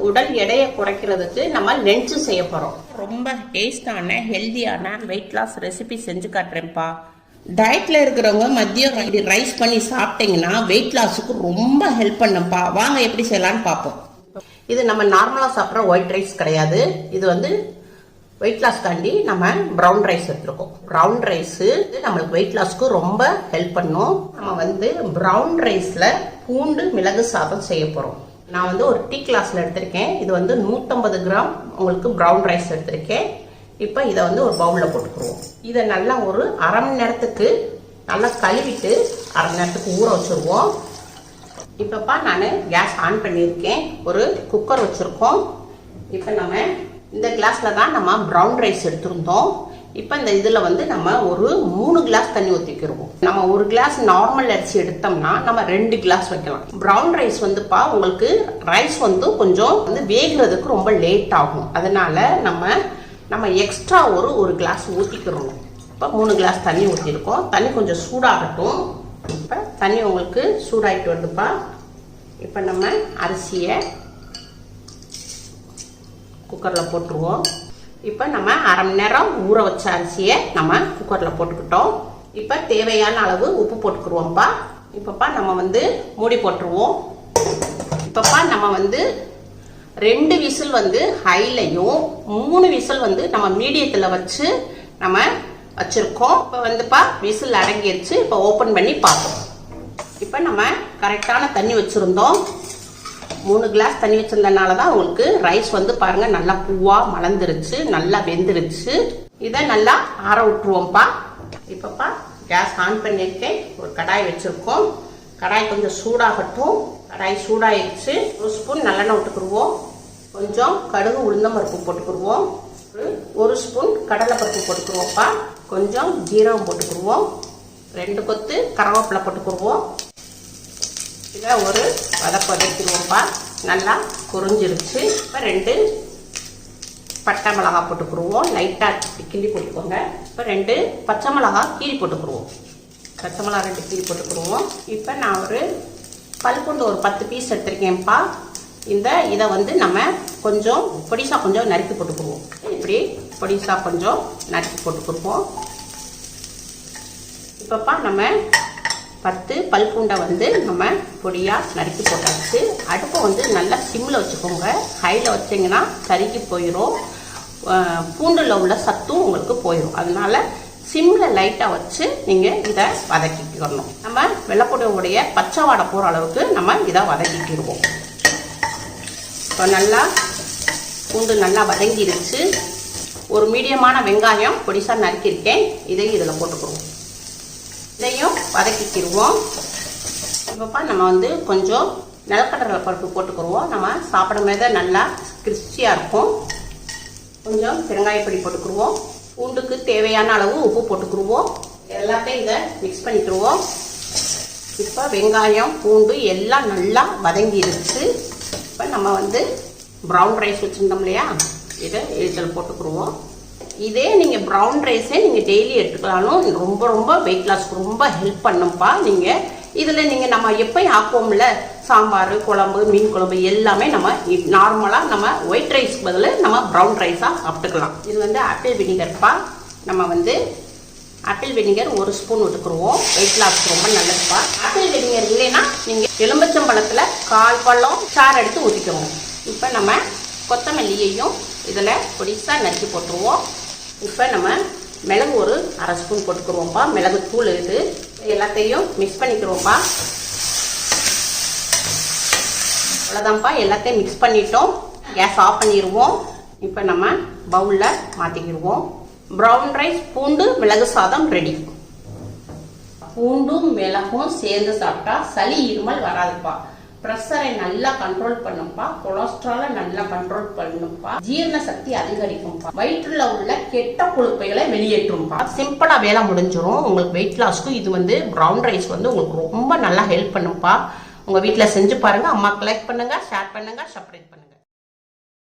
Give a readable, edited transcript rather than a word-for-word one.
உடல் எடையை குறைக்கிறதுக்கு நம்ம லஞ்ச் செய்ய போறோம். ரொம்ப டேஸ்டான ஹெல்தியான வெயிட் லாஸ் ரெசிபி செஞ்சு காட்டுறேன்ப்பா. டயட்ல இருக்கிறவங்க மதியம் ரைஸ் பண்ணி சாப்பிட்டீங்கன்னா வெயிட் லாஸுக்கு ரொம்ப ஹெல்ப் பண்ணுப்பா. வாங்க எப்படி செய்யலாம்னு பார்ப்போம். இது நம்ம நார்மலா சாப்பிட்ற ஒயிட் ரைஸ் கிடையாது. இது வந்து வெயிட் லாஸ்க்காண்டி நம்ம ப்ரௌன் ரைஸ் எடுத்துருக்கோம். ப்ரௌன் ரைஸ் நம்மளுக்கு வெயிட் லாஸ்க்கு ரொம்ப ஹெல்ப் பண்ணும். நம்ம வந்து ப்ரௌன் ரைஸ்ல பூண்டு மிளகு சாதம் செய்ய போறோம். நான் வந்து ஒரு டீ கிளாஸ்ல எடுத்திருக்கேன். இது வந்து 150 கிராம் உங்களுக்கு ப்ரௌன் ரைஸ் எடுத்திருக்கேன். இப்போ இதை வந்து ஒரு பவுல்ல போட்டுக்குருவோம். இதை நல்லா ஒரு அரை மணி நேரத்துக்கு நல்லா கழுவிட்டு அரை மணி நேரத்துக்கு ஊற வச்சிருவோம். இப்பப்பா நான் கேஸ் ஆன் பண்ணியிருக்கேன். ஒரு குக்கர் வச்சிருக்கோம். இப்போ நம்ம இந்த கிளாஸ்ல தான் நம்ம ப்ரௌன் ரைஸ் எடுத்திருந்தோம். இப்போ இந்த இதில் வந்து நம்ம ஒரு 3 கிளாஸ் தண்ணி ஊற்றிக்கிடுவோம். நம்ம ஒரு கிளாஸ் நார்மல் அரிசி எடுத்தோம்னா நம்ம 2 கிளாஸ் வைக்கலாம். ப்ரௌன் ரைஸ் வந்துப்பா உங்களுக்கு ரைஸ் வந்து கொஞ்சம் வந்து வேகிறதுக்கு ரொம்ப லேட் ஆகும். அதனால நம்ம எக்ஸ்ட்ரா ஒரு கிளாஸ் ஊற்றிக்கிறோம். இப்போ 3 கிளாஸ் தண்ணி ஊற்றிருக்கோம். தண்ணி கொஞ்சம் சூடாகட்டும். இப்போ தண்ணி உங்களுக்கு சூடாகிட்டு வருதுப்பா. இப்போ நம்ம அரிசியை குக்கரில் போட்டுருவோம். இப்போ நம்ம அரை மணி நேரம் ஊற வச்ச அரிசியை நம்ம குக்கரில் போட்டுக்கிட்டோம். இப்போ தேவையான அளவு உப்பு போட்டுக்குருவோம்ப்பா. இப்பப்பா நம்ம வந்து மூடி போட்டுருவோம். இப்பப்பா நம்ம வந்து 2 விசில் வந்து ஹைலையும் 3 விசில் வந்து நம்ம மீடியத்தில் வச்சு நம்ம வச்சிருக்கோம். இப்போ வந்துப்பா விசில் அடங்கிடுச்சு. இப்போ ஓப்பன் பண்ணி பார்ப்போம். இப்போ நம்ம கரெக்டான தண்ணி வச்சுருந்தோம். 3 கிளாஸ் தண்ணி வச்சிருந்தனால தான் உங்களுக்கு ரைஸ் வந்து பாருங்க நல்லா பூவா மலர்ந்துருச்சு, நல்லா வெந்துருச்சு. இதை நல்லா ஆற விட்டுருவோம்ப்பா. இப்பப்பா கேஸ் ஆன் பண்ணியிருக்கேன். ஒரு கடாய் வச்சிருக்கோம். கடாய் கொஞ்சம் சூடாகட்டும். கடாய் சூடாயிடுச்சு. 1 ஸ்பூன் நல்லெண்ணெய் விட்டுக்குருவோம். கொஞ்சம் கடுகு உளுந்தம் பருப்பு போட்டுக்குருவோம். 1 ஸ்பூன் கடலை பருப்பு போட்டுக்குருவோம்ப்பா. கொஞ்சம் ஜீரகம் போட்டுக்குருவோம். 2 கொத்து கருவேப்பிலை போட்டுக்குருவோம். இதை ஒரு வதக்கிடுவோம்ப்பா. நல்லா குறிஞ்சிருச்சு. இப்போ 2 பட்டை மிளகாய் போட்டுக்குருவோம். லைட்டாக கிள்ளி போட்டுக்கோங்க. இப்போ 2 பச்சை மிளகாய் கீரி போட்டுக்குருவோம். பச்சை மிளகாய் 2 கீரி போட்டுக்குருவோம். இப்போ நான் ஒரு பல்பூண்டு ஒரு 10 பீஸ் எடுத்திருக்கேன்ப்பா. இதை வந்து நம்ம கொஞ்சம் பொடிசா கொஞ்சம் நறுக்கி போட்டுக்குருவோம். இப்படி பொடிசா கொஞ்சம் நறுக்கி போட்டுக்குருவோம். இப்பப்பா நம்ம 10 பல்பூண்டை வந்து நம்ம பொடியாக நறுக்கி போட்டாச்சு. அடுப்பை வந்து நல்லா சிம்மில் வச்சுக்கோங்க. ஹையில் வச்சிங்கன்னா கருகி போயிடும். பூண்டில் உள்ள சத்தும் உங்களுக்கு போயிடும். அதனால சிம்மில் லைட்டாக வச்சு நீங்கள் இதை வதக்கிக்கணும். நம்ம வெள்ளைப்பூடைய பச்சை வாடை போகிற அளவுக்கு நம்ம இதை வதக்கிக்கிடுவோம். இப்போ நல்லா பூண்டு நல்லா வதங்கிருச்சு. ஒரு மீடியமான வெங்காயம் பொடிசா நறுக்கியிருக்கேன். இதையும் இதில் போட்டுக்குருவோம். இதையும் வதக்கிக்கிடுவோம். இப்பப்பா நம்ம வந்து கொஞ்சம் நிலக்கடலை பருப்பு போட்டுக்குருவோம். நம்ம சாப்பிடும் போது நல்லா கிறிஸ்பியாக இருக்கும். கொஞ்சம் பெருங்காயப்பொடி போட்டுக்குருவோம். பூண்டுக்கு தேவையான அளவு உப்பு போட்டுக்குருவோம். எல்லாத்தையும் இதை மிக்ஸ் பண்ணிக்கிடுவோம். இப்போ வெங்காயம் பூண்டு எல்லாம் நல்லா வதங்கிருச்சு. இப்போ நம்ம வந்து ப்ரௌன் ரைஸ் வச்சுருந்தோம் இல்லையா, இதை இதில் போட்டுக்குருவோம். இதே நீங்கள் ப்ரௌன் ரைஸே நீங்கள் டெய்லி எடுத்துக்கலாலும் ரொம்ப ரொம்ப வெயிட் லாஸ்க்கு ரொம்ப ஹெல்ப் பண்ணும்ப்பா. நீங்கள் இதில் நம்ம எப்பயும் ஆக்குவோம்ல சாம்பார் குழம்பு மீன் குழம்பு எல்லாமே நம்ம நார்மலாக நம்ம ஒயிட் ரைஸ்க்கு பதில் நம்ம ப்ரௌன் ரைஸாக சாப்பிட்டுக்கலாம். இது வந்து ஆப்பிள் வினிகர்ப்பா. நம்ம வந்து ஆப்பிள் வினிகர் 1 ஸ்பூன் விட்டுக்குருவோம். வெயிட் லாஸ்க்கு ரொம்ப நல்லதுப்பா. ஆப்பிள் வினிகர் இல்லைன்னா நீங்கள் எலும்பச்சம்பழத்தில் 1/4 பழம் சாறு எடுத்து ஊற்றிக்குவோம். இப்போ நம்ம கொத்தமல்லியையும் இதில் பொடிசாக நறுக்கி போட்டுருவோம். இப்போ நம்ம மிளகு ஒரு 1/2 ஸ்பூன் போட்டுக்குருவோம்ப்பா. மிளகு தூள் இது எல்லாத்தையும் மிக்ஸ் பண்ணிக்கிறோம்ப்பா. அவ்வளோதான்ப்பா, எல்லாத்தையும் மிக்ஸ் பண்ணிட்டோம். கேஸ் ஆஃப் பண்ணிடுவோம். இப்போ நம்ம பவுலில் மாற்றிக்கிடுவோம். ப்ரௌன் ரைஸ் பூண்டு மிளகு சாதம் ரெடி. பூண்டும் மிளகும் சேர்ந்து சாப்பிட்டா சளி இருமல் வராதுப்பா. பிரஷரை நல்லா கண்ட்ரோல் பண்ணும்பா. கொலஸ்ட்ராலை நல்லா கண்ட்ரோல் பண்ணும்பா. ஜீரண சக்தி அதிகரிக்கும்பா. வயிற்றுல உள்ள கெட்ட கொழுப்பைகளை வெளியேற்றும்பா. சிம்பிளா வேலை முடிஞ்சிடும். உங்களுக்கு வெயிட் லாஸ்க்கு இது வந்து ப்ரௌன் ரைஸ் வந்து உங்களுக்கு ரொம்ப நல்லா ஹெல்ப் பண்ணும்பா. உங்க வீட்டுல செஞ்சு பாருங்க. அம்மாக்கு லைக் பண்ணுங்க, ஷேர் பண்ணுங்க, சப்ஸ்கிரைப் பண்ணுங்க.